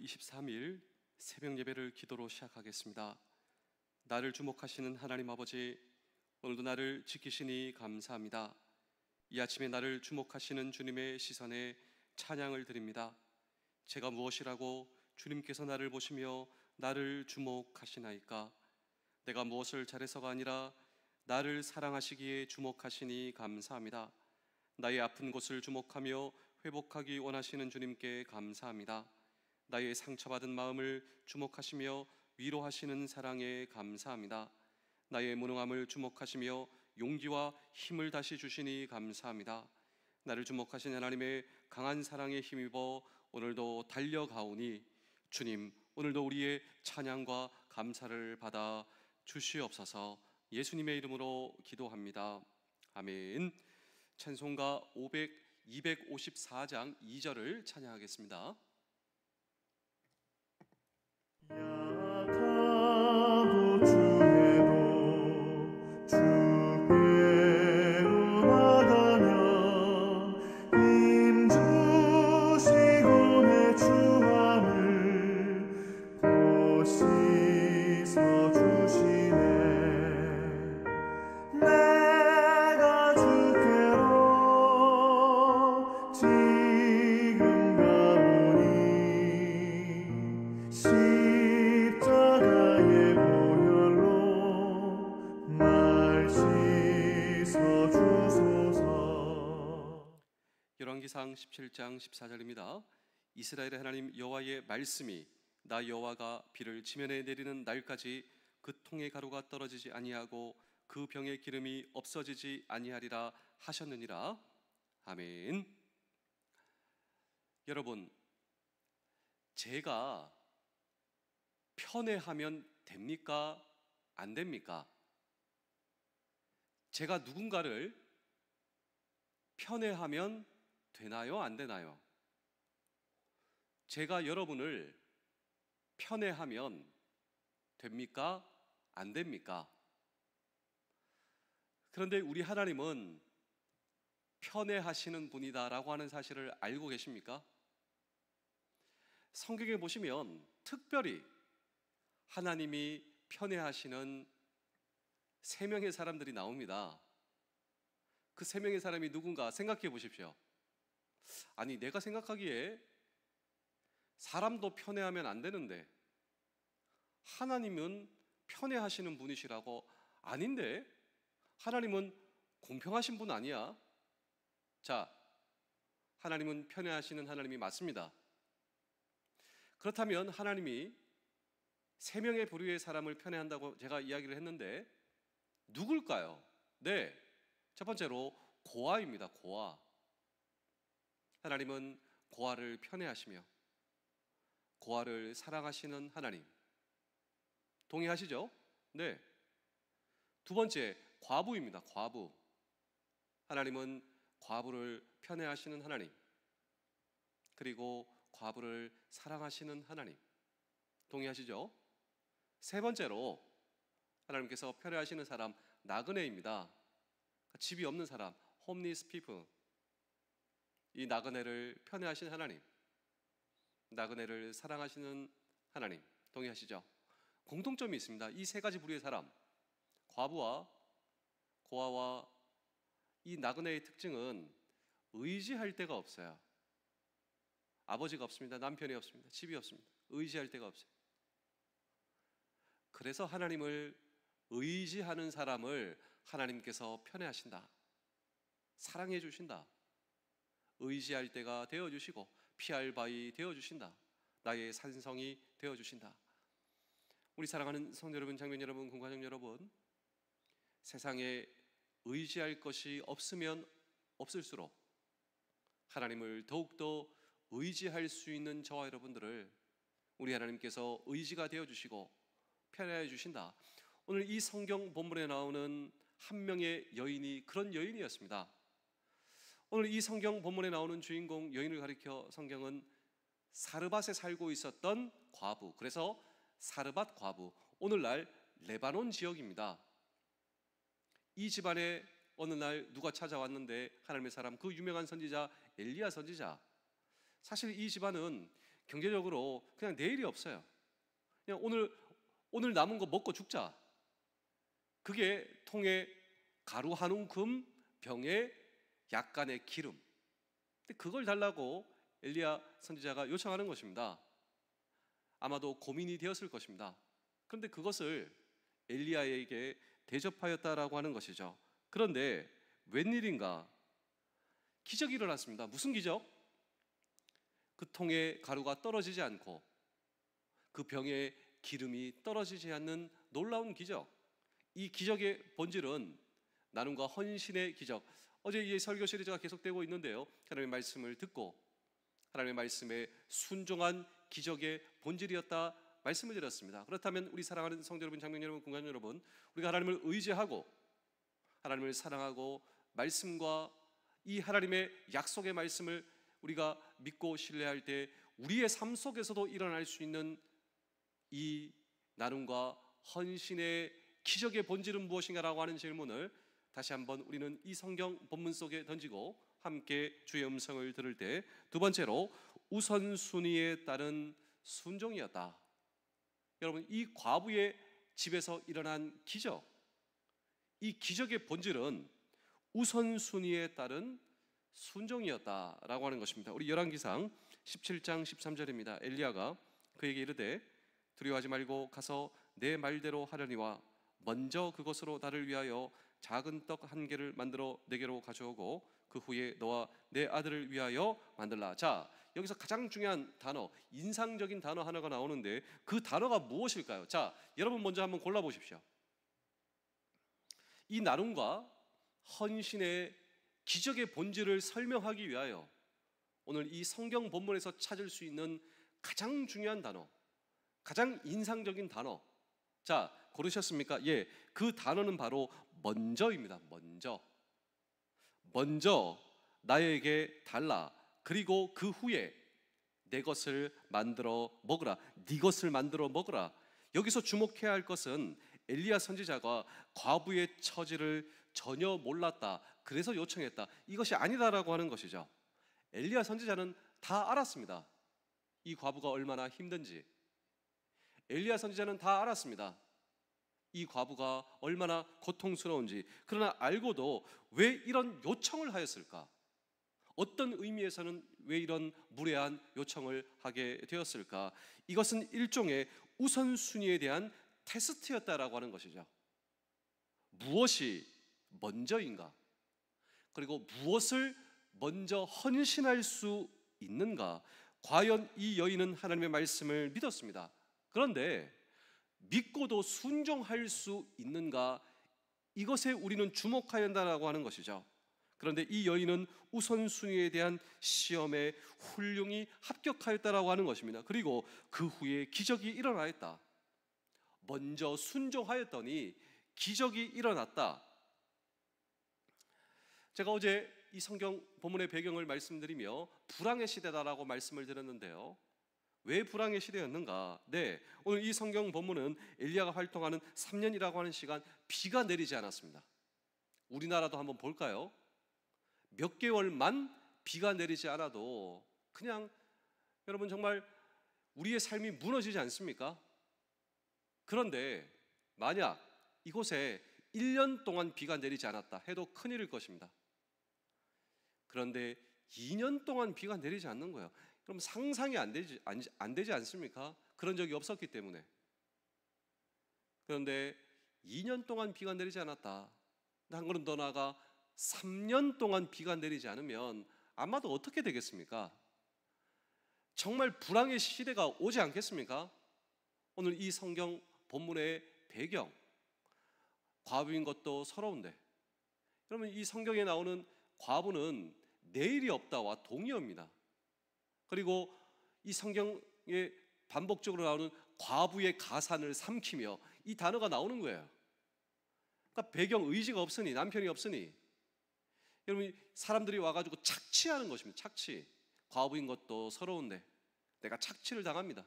23일 새벽 예배를 기도로 시작하겠습니다. 나를 주목하시는 하나님 아버지, 오늘도 나를 지키시니 감사합니다. 이 아침에 나를 주목하시는 주님의 시선에 찬양을 드립니다. 제가 무엇이라고 주님께서 나를 보시며 나를 주목하시나이까? 내가 무엇을 잘해서가 아니라 나를 사랑하시기에 주목하시니 감사합니다. 나의 아픈 곳을 주목하며 회복하기 원하시는 주님께 감사합니다. 나의 상처받은 마음을 주목하시며 위로하시는 사랑에 감사합니다. 나의 무능함을 주목하시며 용기와 힘을 다시 주시니 감사합니다. 나를 주목하신 하나님의 강한 사랑에 힘입어 오늘도 달려가오니 주님, 오늘도 우리의 찬양과 감사를 받아 주시옵소서. 예수님의 이름으로 기도합니다. 아멘. 찬송가 254장 2절을 찬양하겠습니다. 약하고 주에도 주께로 나가면 힘 주시고 내 주함을 곧 씻어주시네. 내가 주께로 지금 가오니 십자가의 보혈로 날 씻어주소서. 열왕기상 17장 14절입니다. 이스라엘의 하나님 여호와의 말씀이 나 여호와가 비를 지면에 내리는 날까지 그 통의 가루가 떨어지지 아니하고 그 병의 기름이 없어지지 아니하리라 하셨느니라. 아멘. 여러분, 제가 편애하면 됩니까? 안 됩니까? 제가 누군가를 편애하면 되나요? 안 되나요? 제가 여러분을 편애하면 됩니까? 안 됩니까? 그런데 우리 하나님은 편애하시는 분이다라고 하는 사실을 알고 계십니까? 성경에 보시면 특별히 하나님이 편애하시는 3명의 사람들이 나옵니다. 그 3명의 사람이 누군가 생각해 보십시오. 아니, 내가 생각하기에 사람도 편애하면 안 되는데 하나님은 편애하시는 분이시라고. 아닌데 하나님은 공평하신 분 아니야? 자, 하나님은 편애하시는 하나님이 맞습니다. 그렇다면 하나님이 3명의 부류의 사람을 편애한다고 제가 이야기를 했는데 누굴까요? 네, 첫 번째로 고아입니다. 고아. 하나님은 고아를 편애하시며 고아를 사랑하시는 하나님. 동의하시죠? 네. 두 번째, 과부입니다. 과부. 하나님은 과부를 편애하시는 하나님, 그리고 과부를 사랑하시는 하나님. 동의하시죠? 세 번째로 하나님께서 편애하시는 사람, 나그네입니다. 집이 없는 사람, homeless people. 이 나그네를 편애하시는 하나님, 나그네를 사랑하시는 하나님. 동의하시죠? 공통점이 있습니다. 이 3가지 부류의 사람, 과부와 고아와 이 나그네의 특징은 의지할 데가 없어요. 아버지가 없습니다. 남편이 없습니다. 집이 없습니다. 의지할 데가 없어요. 그래서 하나님을 의지하는 사람을 하나님께서 편애하신다, 사랑해 주신다, 의지할 때가 되어주시고 피할 바위 되어주신다, 나의 산성이 되어주신다. 우리 사랑하는 성도 여러분, 장면 여러분, 공가정 여러분, 세상에 의지할 것이 없으면 없을수록 하나님을 더욱더 의지할 수 있는 저와 여러분들을 우리 하나님께서 의지가 되어주시고 편애해 주신다. 오늘 이 성경 본문에 나오는 한 명의 여인이 그런 여인이었습니다. 오늘 이 성경 본문에 나오는 주인공 여인을 가리켜 성경은 사르밧에 살고 있었던 과부, 그래서 사르밧 과부, 오늘날 레바논 지역입니다. 이 집안에 어느 날 누가 찾아왔는데 하나님의 사람, 그 유명한 선지자 엘리야 선지자. 사실 이 집안은 경제적으로 그냥 내일이 없어요. 그냥 오늘 남은 거 먹고 죽자. 그게 통에 가루 한 움큼, 병에 약간의 기름. 근데 그걸 달라고 엘리야 선지자가 요청하는 것입니다. 아마도 고민이 되었을 것입니다. 그런데 그것을 엘리야에게 대접하였다라고 하는 것이죠. 그런데 웬일인가? 기적이 일어났습니다. 무슨 기적? 그 통에 가루가 떨어지지 않고 그 병에 기름이 떨어지지 않는 놀라운 기적. 이 기적의 본질은 나눔과 헌신의 기적. 어제 이 설교 시리즈가 계속되고 있는데요, 하나님의 말씀을 듣고 하나님의 말씀에 순종한 기적의 본질이었다 말씀을 드렸습니다. 그렇다면 우리 사랑하는 성도 여러분, 장로님 여러분, 공간 여러분, 우리가 하나님을 의지하고 하나님을 사랑하고 말씀과 이 하나님의 약속의 말씀을 우리가 믿고 신뢰할 때 우리의 삶 속에서도 일어날 수 있는 이 나눔과 헌신의 기적의 본질은 무엇인가라고 하는 질문을 다시 한번 우리는 이 성경 본문 속에 던지고 함께 주의 음성을 들을 때, 두 번째로 우선순위에 따른 순종이었다. 여러분, 이 과부의 집에서 일어난 기적, 이 기적의 본질은 우선순위에 따른 순종이었다라고 하는 것입니다. 우리 열왕기상 17장 13절입니다. 엘리야가 그에게 이르되 두려워하지 말고 가서 내 말대로 하려니와 먼저 그것으로 나를 위하여 작은 떡 한 개를 만들어 내게로 가져오고 그 후에 너와 내 아들을 위하여 만들라. 자, 여기서 가장 중요한 단어, 인상적인 단어 하나가 나오는데 그 단어가 무엇일까요? 자, 여러분 먼저 한번 골라보십시오. 이 나눔과 헌신의 기적의 본질을 설명하기 위하여 오늘 이 성경 본문에서 찾을 수 있는 가장 중요한 단어, 가장 인상적인 단어, 자, 고르셨습니까? 예, 그 단어는 바로 먼저입니다. 먼저 나에게 달라. 그리고 그 후에 내 것을 만들어 먹으라. 네 것을 만들어 먹으라. 여기서 주목해야 할 것은 엘리야 선지자가 과부의 처지를 전혀 몰랐다, 그래서 요청했다, 이것이 아니다라고 하는 것이죠. 엘리야 선지자는 다 알았습니다. 이 과부가 얼마나 힘든지. 엘리야 선지자는 다 알았습니다. 이 과부가 얼마나 고통스러운지. 그러나 알고도 왜 이런 요청을 하였을까? 어떤 의미에서는 왜 이런 무례한 요청을 하게 되었을까? 이것은 일종의 우선순위에 대한 테스트였다라고 하는 것이죠. 무엇이 먼저인가? 그리고 무엇을 먼저 헌신할 수 있는가? 과연 이 여인은 하나님의 말씀을 믿었습니다. 그런데 믿고도 순종할 수 있는가? 이것에 우리는 주목해야 한다고 하는 것이죠. 그런데 이 여인은 우선순위에 대한 시험에 훌륭히 합격하였다라고 하는 것입니다. 그리고 그 후에 기적이 일어나였다. 먼저 순종하였더니 기적이 일어났다. 제가 어제 이 성경 본문의 배경을 말씀드리며 불황의 시대다라고 말씀을 드렸는데요, 왜 불황의 시대였는가? 네, 오늘 이 성경 본문은 엘리야가 활동하는 3년이라고 하는 시간 비가 내리지 않았습니다. 우리나라도 한번 볼까요? 몇 개월만 비가 내리지 않아도 그냥 여러분 정말 우리의 삶이 무너지지 않습니까? 그런데 만약 이곳에 1년 동안 비가 내리지 않았다 해도 큰일일 것입니다. 그런데 2년 동안 비가 내리지 않는 거예요. 그럼 상상이 안 되지 않습니까? 그런 적이 없었기 때문에. 그런데 2년 동안 비가 내리지 않았다. 한 걸음 더 나아가 3년 동안 비가 내리지 않으면 아마도 어떻게 되겠습니까? 정말 불황의 시대가 오지 않겠습니까? 오늘 이 성경 본문의 배경, 과부인 것도 서러운데, 여러분 이 성경에 나오는 과부는 내일이 없다와 동의어입니다. 그리고 이 성경에 반복적으로 나오는 과부의 가산을 삼키며 이 단어가 나오는 거예요. 그러니까 배경 의지가 없으니, 남편이 없으니 여러분 사람들이 와가지고 착취하는 것입니다. 착취. 과부인 것도 서러운데 내가 착취를 당합니다.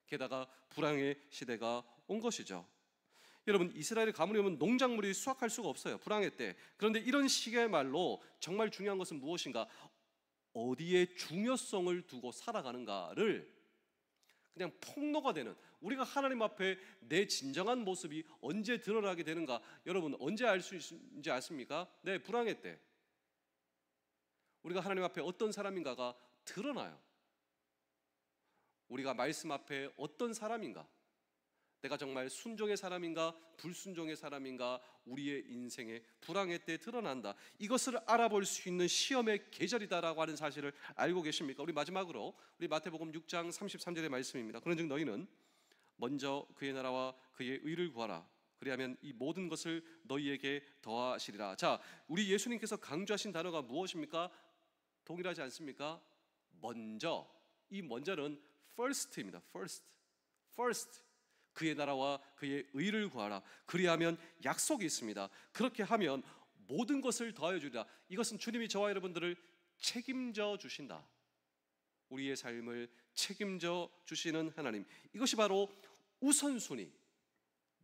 게다가 불황의 시대가 온 것이죠. 여러분 이스라엘에 가물으면 농작물이 수확할 수가 없어요. 불황의 때. 그런데 이런 시기야말로 정말 중요한 것은 무엇인가? 어디에 중요성을 두고 살아가는가를 그냥 폭로가 되는, 우리가 하나님 앞에 내 진정한 모습이 언제 드러나게 되는가? 여러분 언제 알 수 있는지 아십니까? 네, 불황의 때 우리가 하나님 앞에 어떤 사람인가가 드러나요. 우리가 말씀 앞에 어떤 사람인가, 내가 정말 순종의 사람인가 불순종의 사람인가, 우리의 인생의 불황의 때 드러난다. 이것을 알아볼 수 있는 시험의 계절이다라고 하는 사실을 알고 계십니까? 우리 마지막으로 우리 마태복음 6장 33절의 말씀입니다. 그런즉 너희는 먼저 그의 나라와 그의 의를 구하라. 그리하면 이 모든 것을 너희에게 더하시리라. 자, 우리 예수님께서 강조하신 단어가 무엇입니까? 동일하지 않습니까? 먼저. 이 먼저는 first입니다. first. 그의 나라와 그의 의를 구하라. 그리하면 약속이 있습니다. 그렇게 하면 모든 것을 더하여 주리라. 이것은 주님이 저와 여러분들을 책임져 주신다. 우리의 삶을 책임져 주시는 하나님. 이것이 바로 우선순위.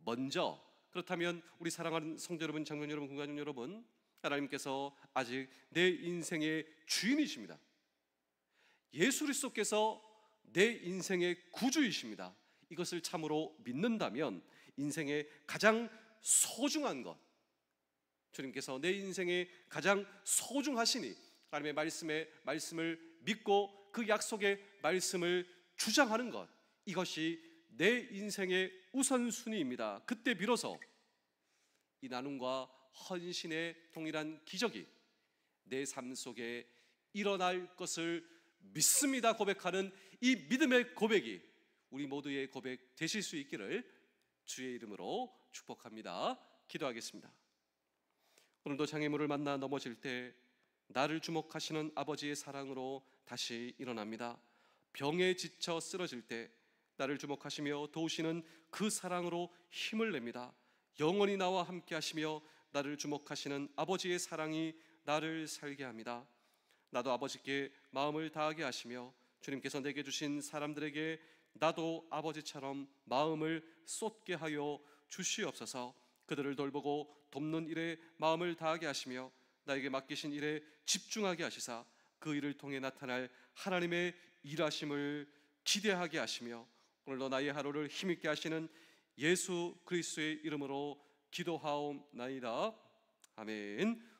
먼저. 그렇다면 우리 사랑하는 성도 여러분, 장로님 여러분, 공가족 여러분, 하나님께서 아직 내 인생의 주인이십니다. 예수 그리스도께서 내 인생의 구주이십니다. 이것을 참으로 믿는다면 인생의 가장 소중한 것, 주님께서 내 인생의 가장 소중하시니 하나님의 말씀을 믿고 그 약속의 말씀을 주장하는 것, 이것이 내 인생의 우선순위입니다. 그때 비로소 이 나눔과 헌신의 동일한 기적이 내 삶 속에 일어날 것을 믿습니다 고백하는 이 믿음의 고백이 우리 모두의 고백 되실 수 있기를 주의 이름으로 축복합니다. 기도하겠습니다. 오늘도 장애물을 만나 넘어질 때 나를 주목하시는 아버지의 사랑으로 다시 일어납니다. 병에 지쳐 쓰러질 때 나를 주목하시며 도우시는 그 사랑으로 힘을 냅니다. 영원히 나와 함께 하시며 나를 주목하시는 아버지의 사랑이 나를 살게 합니다. 나도 아버지께 마음을 다하게 하시며 주님께서 내게 주신 사람들에게 나도 아버지처럼 마음을 쏟게 하여 주시옵소서. 그들을 돌보고 돕는 일에 마음을 다하게 하시며 나에게 맡기신 일에 집중하게 하시사 그 일을 통해 나타날 하나님의 일하심을 기대하게 하시며 오늘도 나의 하루를 힘있게 하시는 예수 그리스도의 이름으로 기도하옵나이다. 아멘.